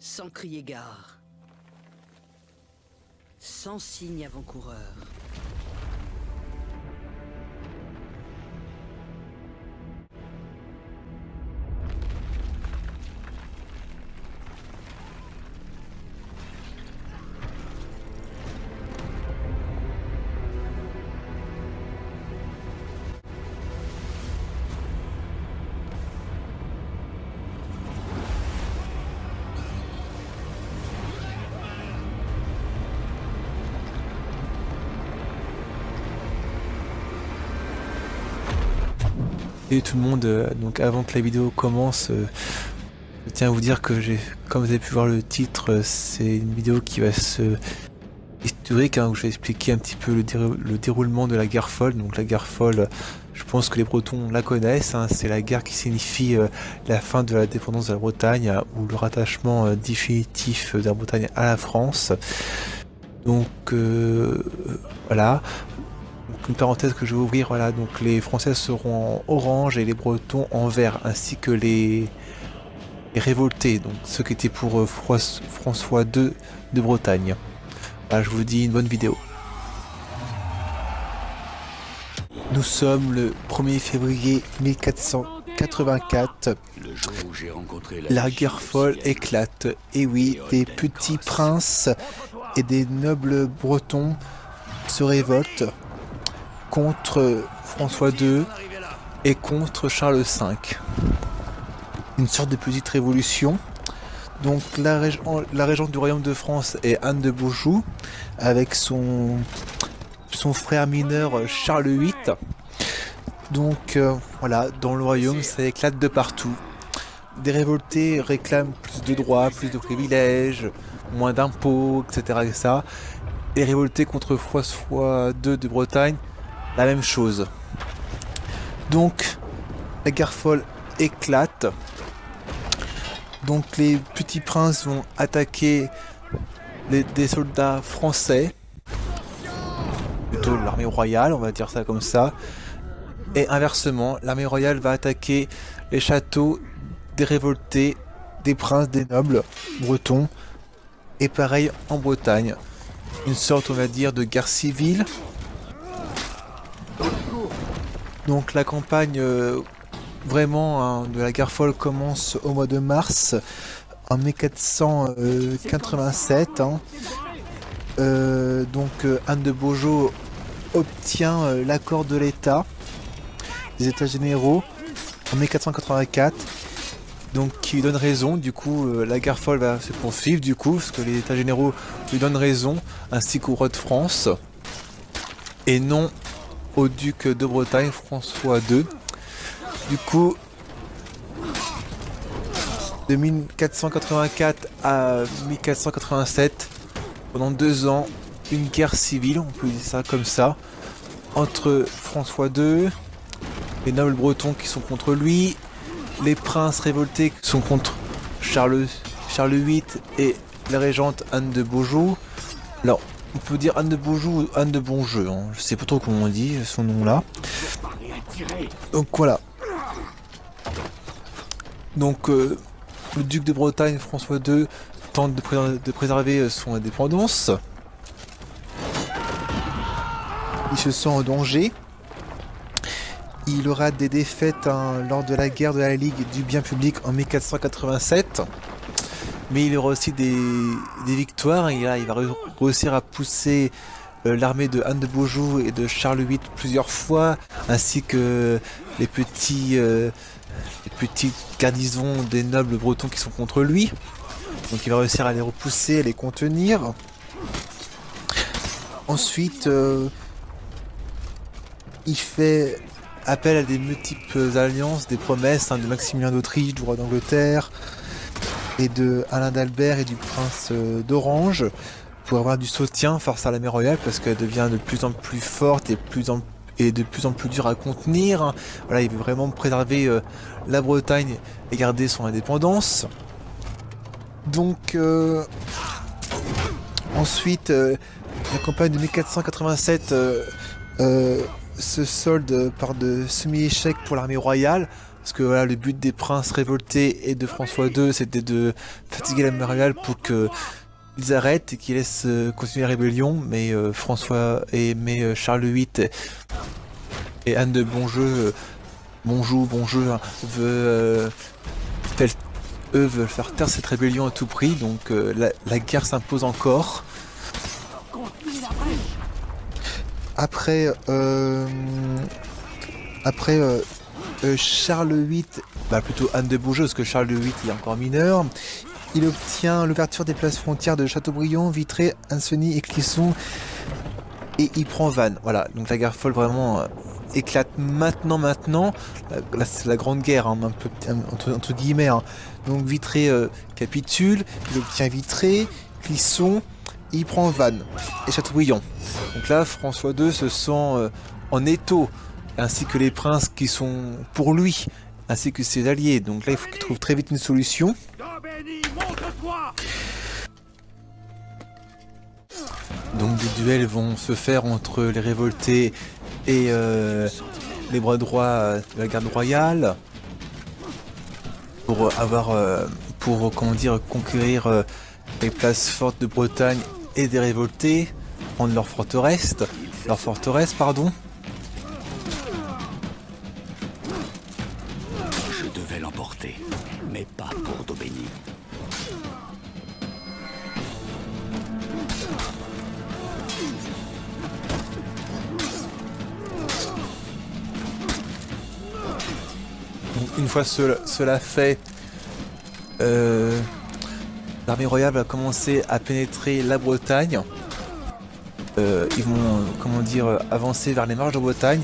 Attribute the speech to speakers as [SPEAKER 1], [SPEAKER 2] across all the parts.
[SPEAKER 1] sans crier gare, sans signe avant-coureur.
[SPEAKER 2] Et tout le monde, donc avant que la vidéo commence, je tiens à vous dire que comme vous avez pu voir le titre, c'est une vidéo qui va se historique, où je vais expliquer un petit peu le déroulement de la guerre folle. Donc la guerre folle, je pense que les Bretons la connaissent, c'est la guerre qui signifie la fin de la dépendance de la Bretagne, ou le rattachement définitif de la Bretagne à la France. Donc voilà. Donc, une parenthèse que je vais ouvrir, voilà, donc les Français seront en orange et les Bretons en vert, ainsi que les révoltés, donc ceux qui étaient pour François II de Bretagne. Voilà, je vous dis une bonne vidéo. Nous sommes le 1er février 1484.
[SPEAKER 3] Le jour où j'ai rencontré
[SPEAKER 2] La guerre folle éclate. Et oui, des petits princes et des nobles bretons se révoltent contre François II et contre Charles V. Une sorte de petite révolution. Donc la régente du royaume de France est Anne de Beaujou, avec son frère mineur Charles VIII. Donc voilà, dans le royaume, ça éclate de partout. Des révoltés réclament plus de droits, plus de privilèges, moins d'impôts, etc., etc. Et les révoltés contre François II de Bretagne, la même chose. Donc la guerre folle éclate. Donc les petits princes vont attaquer des soldats français, plutôt l'armée royale, on va dire ça comme ça. Et inversement, l'armée royale va attaquer les châteaux des révoltés, des princes, des nobles bretons. Et pareil en Bretagne. Une sorte, on va dire, de guerre civile. Donc la campagne vraiment de la guerre folle commence au mois de mars en 1487. Donc Anne de Beaujeu obtient l'accord de l'État, des États généraux, en 1484, donc qui lui donne raison. Du coup la guerre folle va se poursuivre, du coup, parce que les États généraux lui donnent raison, ainsi qu'au roi de France, et non au duc de Bretagne, François II. Du coup, de 1484 à 1487, pendant 2 ans, une guerre civile, on peut dire ça comme ça, entre François II, les nobles bretons qui sont contre lui, les princes révoltés qui sont contre Charles VIII et la régente Anne de Beaujeu. Alors, on peut dire Anne de Beaujeu ou Anne de Bonjeu, je sais pas trop comment on dit son nom là. Donc voilà. Donc le duc de Bretagne, François II, tente de préserver son indépendance. Il se sent en danger. Il aura des défaites lors de la guerre de la Ligue du bien public en 1487. Mais il aura aussi des victoires. Il va réussir à pousser l'armée de Anne de Beaujeu et de Charles VIII plusieurs fois, ainsi que les petites garnisons des nobles bretons qui sont contre lui. Donc il va réussir à les repousser, à les contenir. Ensuite, il fait appel à des multiples alliances, des promesses de Maximilien d'Autriche, du roi d'Angleterre, et de Alain d'Albert et du prince d'Orange, pour avoir du soutien face à l'armée royale, parce qu'elle devient de plus en plus forte et de plus en plus dure à contenir. Voilà, il veut vraiment préserver la Bretagne et garder son indépendance. Donc ensuite, la campagne de 1487 se solde par de semi-échecs pour l'armée royale, parce que voilà, le but des princes révoltés et de François II, c'était de fatiguer l'armée royale pour qu'ils arrêtent et qu'ils laissent continuer la rébellion, mais Charles VIII et Anne de Bonjou, hein, veulent faire taire cette rébellion à tout prix, donc la guerre s'impose encore. Après Charles VIII, plutôt Anne de Beaujeu, parce que Charles VIII il est encore mineur, il obtient l'ouverture des places frontières de Châteaubriand, Vitré, Ancenis et Clisson, et il prend Vannes. Voilà, donc la guerre folle vraiment éclate maintenant. Là c'est la grande guerre, hein, un peu entre guillemets. Hein. Donc Vitré capitule, il obtient Vitré, Clisson, et il prend Vannes et Châteaubriand. Donc là, François II se sent en étau, ainsi que les princes qui sont pour lui, ainsi que ses alliés. Donc là, il faut qu'il trouve très vite une solution. Donc des duels vont se faire entre les révoltés et les bras droits de la garde royale pour conquérir les places fortes de Bretagne et des révoltés, prendre leur forteresse.
[SPEAKER 3] Je devais l'emporter, mais pas pour d'Aubigny.
[SPEAKER 2] Donc, une fois cela fait, l'armée royale va commencer à pénétrer la Bretagne. Ils vont avancer vers les marges de Bretagne,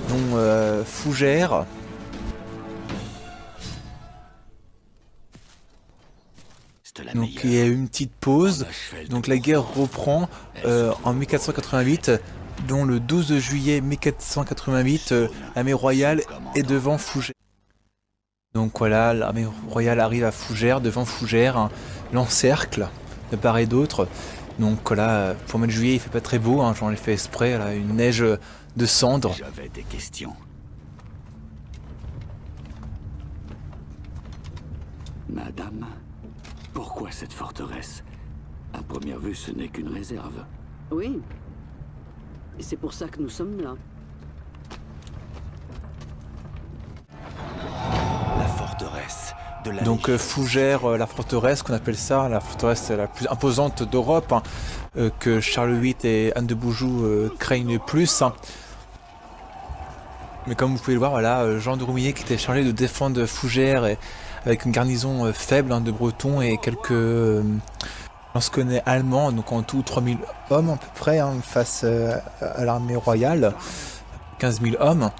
[SPEAKER 2] dont Fougères. Donc il y a eu une petite pause. Donc la guerre reprend en 1488, dont le 12 juillet 1488, l'armée royale est devant Fougères. Donc voilà, l'armée royale arrive à Fougères, devant Fougères, hein, l'encercle de part et d'autre. Donc là, pour le mois de juillet, il fait pas très beau, hein, j'en ai fait exprès, là, une neige de cendres.
[SPEAKER 3] J'avais des questions. Madame, pourquoi cette forteresse? À première vue, ce n'est qu'une réserve.
[SPEAKER 1] Oui. Et c'est pour ça que nous sommes là.
[SPEAKER 3] La forteresse de la
[SPEAKER 2] Donc Fougères, la forteresse, qu'on appelle ça, la forteresse la plus imposante d'Europe, hein, que Charles VIII et Anne de Beaujou craignent le plus. Hein. Mais comme vous pouvez le voir, voilà, Jean de Roumier qui était chargé de défendre Fougères avec une garnison faible, hein, de Bretons et quelques lansquenets allemands, donc en tout 3000 hommes à peu près, hein, face à l'armée royale, 15 000 hommes.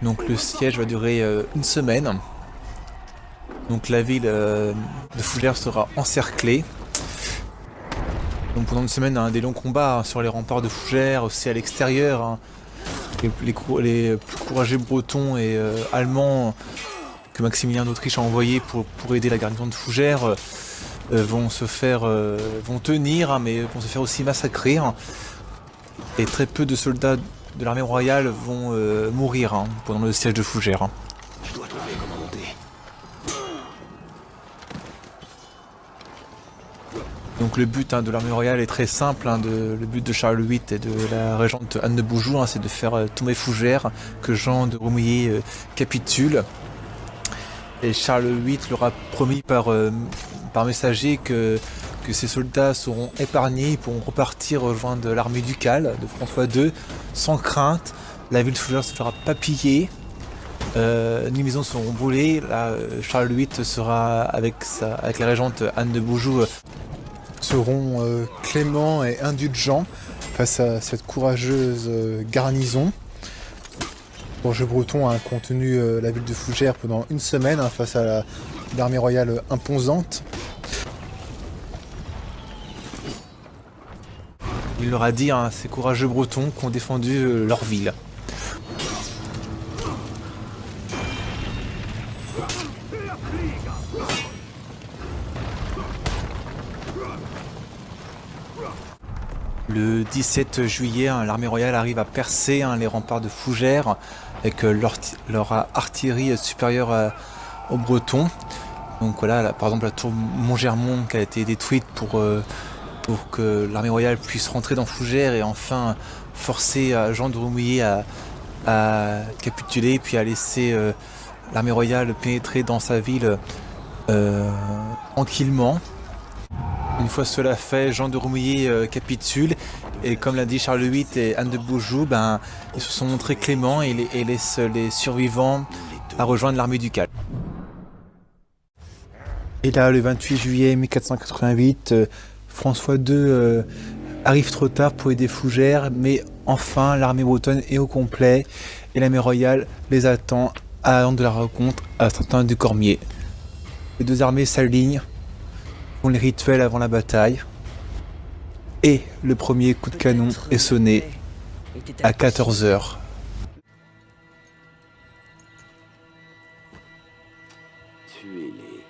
[SPEAKER 2] Donc le siège va durer une semaine. Donc la ville de Fougères sera encerclée. Donc pendant une semaine, hein, des longs combats, hein, sur les remparts de Fougères, aussi à l'extérieur. Hein. Les plus courageux bretons et allemands que Maximilien d'Autriche a envoyés pour aider la garnison de Fougères vont tenir, hein, mais vont se faire aussi massacrer. Hein. Et très peu de soldats de l'armée royale vont mourir, hein, pendant le siège de Fougères. Hein.
[SPEAKER 3] Je dois trouver comment monter.
[SPEAKER 2] Donc le but, hein, de l'armée royale est très simple, hein, le but de Charles VIII et de la régente Anne de Beaujou, hein, c'est de faire tomber Fougères, que Jean de Roumier capitule. Et Charles VIII leur a promis par messager que ces soldats seront épargnés, ils pourront repartir rejoindre l'armée ducale de François II sans crainte. La ville de Fougères ne se fera pas piller, les maisons seront brûlées. Là, Charles VIII sera avec la régente Anne de Beaujou seront cléments et indulgents face à cette courageuse garnison. Bourges Breton a contenu la ville de Fougères pendant une semaine, hein, face à l'armée royale imposante. Il leur a dit, hein, ces courageux Bretons qui ont défendu leur ville. Le 17 juillet, l'armée royale arrive à percer les remparts de Fougères avec leur artillerie supérieure aux Bretons. Donc voilà, là, par exemple la tour Montgermont qui a été détruite pour que l'armée royale puisse rentrer dans Fougères et enfin forcer Jean de Roumouriez à capituler puis à laisser l'armée royale pénétrer dans sa ville tranquillement. Une fois cela fait, Jean de Roumouriez capitule et comme l'a dit Charles VIII et Anne de Beaujeu, ils se sont montrés cléments et laissent les survivants à rejoindre l'armée ducale. Et là, le 28 juillet 1488, François II arrive trop tard pour aider Fougères, mais enfin l'armée bretonne est au complet et l'armée royale les attend à la de la rencontre à Saint-Anne-du-Cormier. Les deux armées s'alignent, font les rituels avant la bataille et le premier coup de canon est sonné à 14h.
[SPEAKER 3] Tuez-les.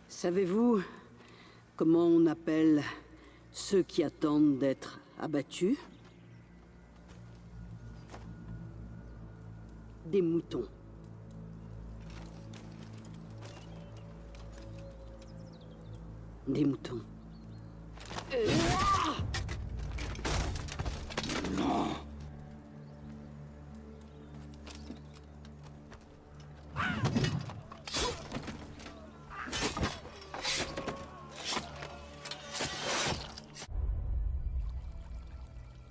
[SPEAKER 1] Savez-vous comment on appelle ceux qui attendent d'être abattus? Des moutons. Des moutons.
[SPEAKER 3] Non.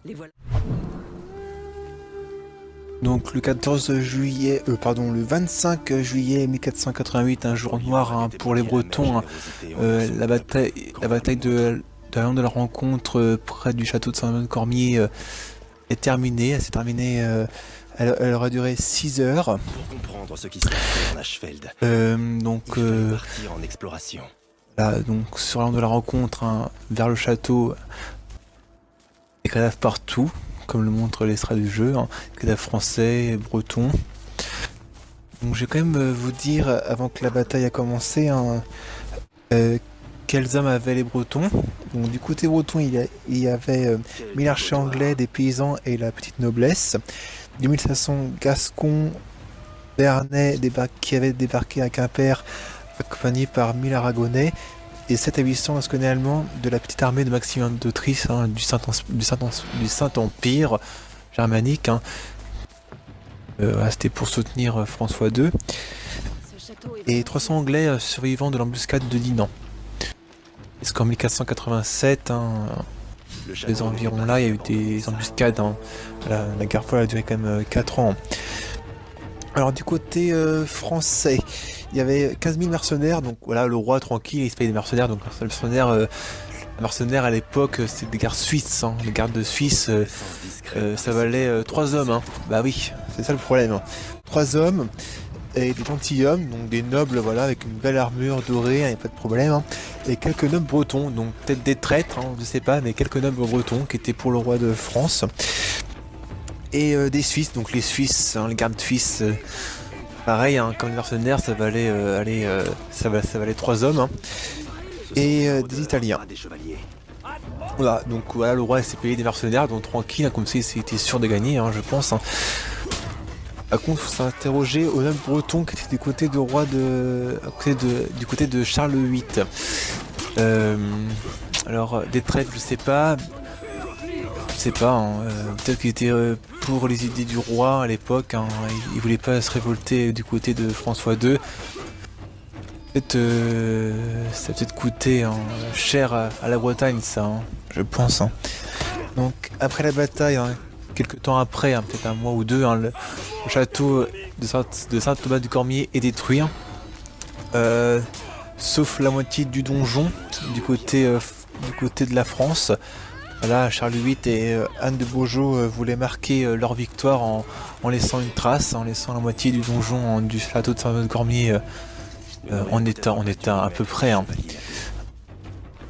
[SPEAKER 1] Les voilà.
[SPEAKER 2] Donc le 14 juillet, le 25 juillet 1488, un jour noir hein, pour les Bretons. Hein. La bataille de la rencontre près du château de Saint-Cormier est terminée. Elle s'est terminée. Elle aura duré 6 heures.
[SPEAKER 4] Pour comprendre ce qui se passe en Ashfeld,
[SPEAKER 2] Donc
[SPEAKER 4] il fallait partir en exploration.
[SPEAKER 2] là, donc sur l'heure de la rencontre, hein, vers le château, des cadavres partout, comme le montrent les strates du jeu, hein, cadavres français, bretons. Donc je vais quand même vous dire, avant que la bataille a commencé, hein, quels hommes avaient les Bretons. Donc du côté breton, il y avait 1000 archers anglais, des paysans et la petite noblesse. 2500 gascons, béarnais qui avaient débarqué à Quimper, accompagnés par 1000 aragonais, et 7 à 800 gasconnais allemands de la petite armée de Maximilien d'Autriche, hein, du Saint-Empire germanique. Hein. C'était pour soutenir François II. Et 300 Anglais survivants de l'embuscade de Dinan. Parce qu'en 1487, hein, les environs là, il y a eu des embuscades. Hein. La guerre folle a duré quand même 4 ans. Alors du côté français, il y avait 15 000 mercenaires, donc voilà, le roi tranquille, il se paye des mercenaires, donc les mercenaires à l'époque, c'était des gardes suisses, hein. Les gardes de Suisse, ça valait 3 hommes, hein. Bah oui, c'est ça le problème. Hein. 3 hommes, et des gentilshommes, donc des nobles, voilà, avec une belle armure dorée, il n'y a pas de problème, hein. Et quelques nobles bretons, donc peut-être des traîtres, hein, je sais pas, mais quelques nobles bretons qui étaient pour le roi de France. Et des Suisses, donc les Suisses, hein, les gardes suisses, pareil, hein, comme les mercenaires, ça valait, ça valait 3 hommes, hein, et des Italiens. Voilà, donc voilà, le roi s'est payé des mercenaires, donc tranquille, hein, comme ça, il était sûr de gagner, hein, je pense. Hein. Par contre, il faut s'interroger au noble breton qui était du côté du roi du côté de Charles VIII. Alors, des traîtres, je sais pas. Hein, peut-être qu'il était pour les idées du roi à l'époque, hein, il voulait pas se révolter du côté de François II. Ça a peut-être coûté hein, cher à la Bretagne, ça, hein, je pense. Hein. Donc après la bataille, hein, quelques temps après, hein, peut-être un mois ou deux, hein, le château de Saint-Thomas-du-Cormier est détruit, hein, sauf la moitié du donjon du côté de la France. Là, Charles VIII et Anne de Beaujeu voulaient marquer leur victoire en laissant une trace, en laissant la moitié du donjon du château de Saint-Cormier en état à peu près. Hein.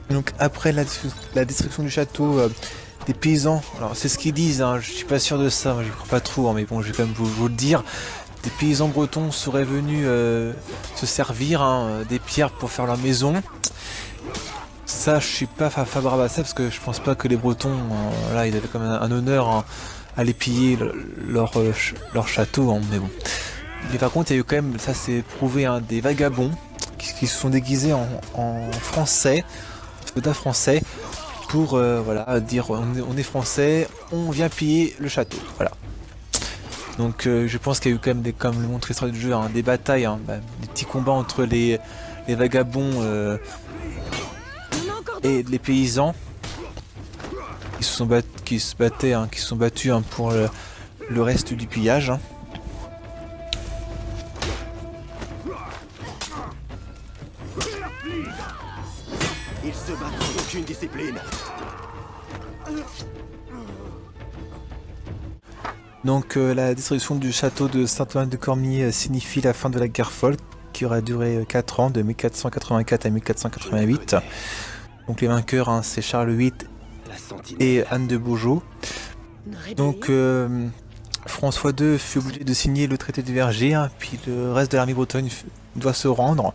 [SPEAKER 2] Donc après la destruction du château, des paysans, alors c'est ce qu'ils disent, hein, je suis pas sûr de ça, moi, je crois pas trop, hein, mais bon, je vais quand même vous le dire. Des paysans bretons seraient venus se servir hein, des pierres pour faire leur maison. Ça, je suis pas favorable à ça parce que je pense pas que les Bretons, là, ils avaient quand même un honneur hein, à aller piller leur château, hein, mais bon. Mais par contre, il y a eu quand même, ça c'est prouvé, hein, des vagabonds qui se sont déguisés en français, soldats français, pour voilà dire on est français, on vient piller le château, voilà. Donc je pense qu'il y a eu quand même comme le montre l'histoire du jeu, hein, des batailles, hein, des petits combats entre les vagabonds. Et les paysans qui se sont battus hein, pour le reste du pillage. Hein.
[SPEAKER 4] Ils se battent sans aucune discipline.
[SPEAKER 2] Donc la destruction du château de Saint-Thomas-de-Cormier signifie la fin de la guerre folle qui aura duré 4 ans, de 1484 à 1488. Donc les vainqueurs, hein, c'est Charles VIII et Anne de Beaujeu. Donc François II fut obligé de signer le traité de Vergers, hein, puis le reste de l'armée bretonne doit se rendre.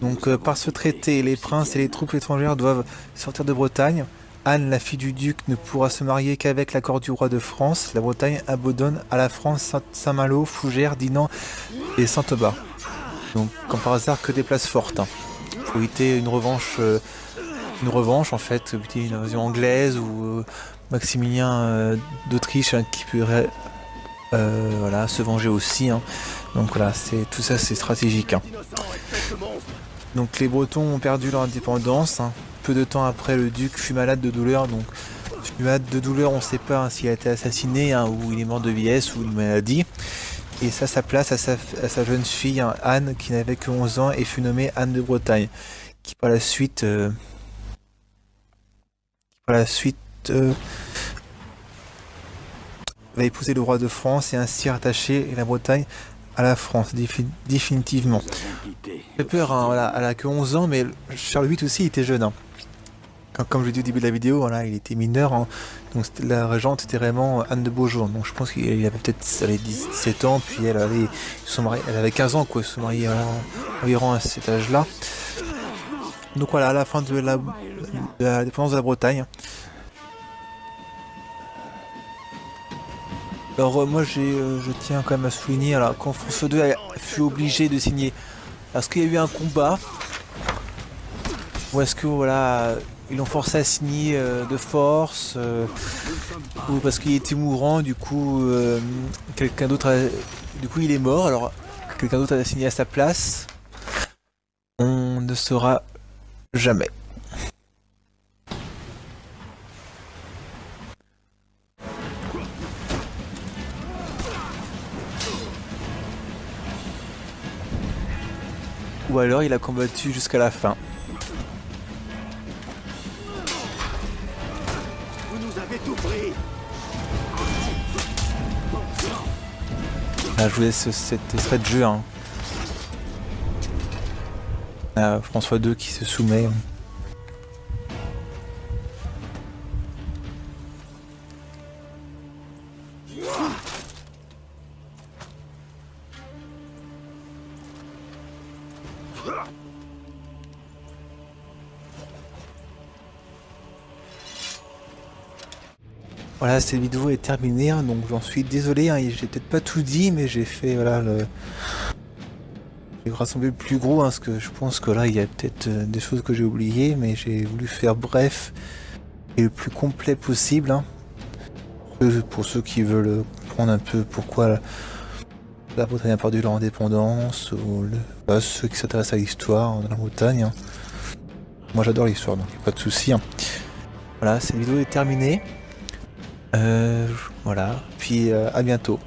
[SPEAKER 2] Donc par ce traité, les princes et les troupes étrangères doivent sortir de Bretagne. Anne, la fille du duc, ne pourra se marier qu'avec l'accord du roi de France. La Bretagne abandonne à la France Saint-Malo, Fougères, Dinan et Saint-Aubin. Donc comme par hasard, que des places fortes. Hein. Faut éviter une revanche en fait, une invasion anglaise ou Maximilien d'Autriche hein, qui pourrait voilà, se venger aussi. Hein. Donc voilà, tout ça c'est stratégique. Hein. Donc les Bretons ont perdu leur indépendance. Hein. Peu de temps après, le duc fut malade de douleur, donc Malade de douleur, on ne sait pas hein, s'il a été assassiné hein, ou il est mort de vieillesse ou de maladie. Et ça, sa place à sa jeune fille, hein, Anne, qui n'avait que 11 ans et fut nommée Anne de Bretagne, qui par la suite, va épouser le roi de France et ainsi rattacher la Bretagne à la France, définitivement. J'ai peur, hein, voilà, elle a que 11 ans, mais Charles VIII aussi était jeune. Hein. Comme je l'ai dit au début de la vidéo, voilà, il était mineur, hein, donc la régente était vraiment Anne de Beaujour. Donc je pense qu'il avait peut-être 17 ans, puis elle avait 15 ans, quoi, se marier environ à cet âge-là. Donc voilà, à la fin de la dépendance de la Bretagne. Alors moi je tiens quand même à souligner, alors, quand François II fut obligé de signer, est-ce qu'il y a eu un combat ou est-ce que voilà ils l'ont forcé à signer de force ou parce qu'il était mourant, du coup quelqu'un d'autre du coup il est mort, alors quelqu'un d'autre a signé à sa place, on ne saura jamais. Ou alors il a combattu jusqu'à la fin.
[SPEAKER 4] Vous nous avez tout pris.
[SPEAKER 2] Là, je vous laisse cet extrait de jeu. Hein. François II qui se soumet. Voilà, cette vidéo est terminée, hein, donc j'en suis désolé, hein, j'ai peut-être pas tout dit, mais j'ai fait voilà j'ai rassemblé le plus gros, hein, parce que je pense que là il y a peut-être des choses que j'ai oubliées, mais j'ai voulu faire bref et le plus complet possible, hein, pour ceux qui veulent comprendre un peu pourquoi la Bretagne a perdu leur indépendance, ou ceux qui s'intéressent à l'histoire de la Bretagne. Hein. Moi j'adore l'histoire, donc il n'y a pas de souci. Hein. Voilà, cette vidéo est terminée. Voilà, puis à bientôt.